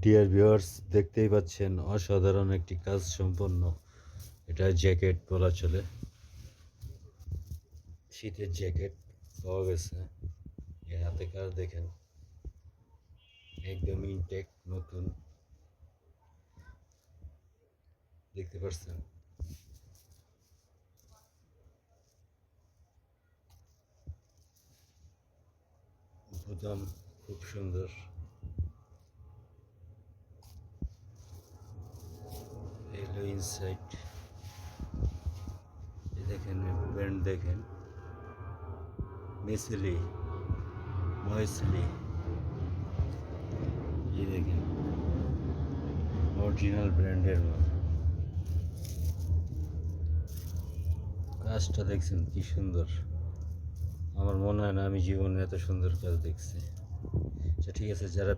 Dear viewers, দেখতেই পাচ্ছেন অসাধারণ একটি কাজ সম্পন্ন। এটা জ্যাকেট বলা চলে, শীতের জ্যাকেট পাওয়া গেছে। এর হাতে কাজ দেখেন, একদম ইনটেক নতুন, দেখতে পাচ্ছেন। বোতাম খুব সুন্দর। এলো ইনসাইড, দেখেন ব্র্যান্ড দেখেন, মেসিলি, ময়েসলি, এই দেখেন অরিজিনাল ব্র্যান্ডের মাল। কাজটা দেখছেন কি সুন্দর। আমার মনে হয় না আমি জীবনে এত সুন্দর কাজ দেখছি। আচ্ছা ঠিক আছে, যারা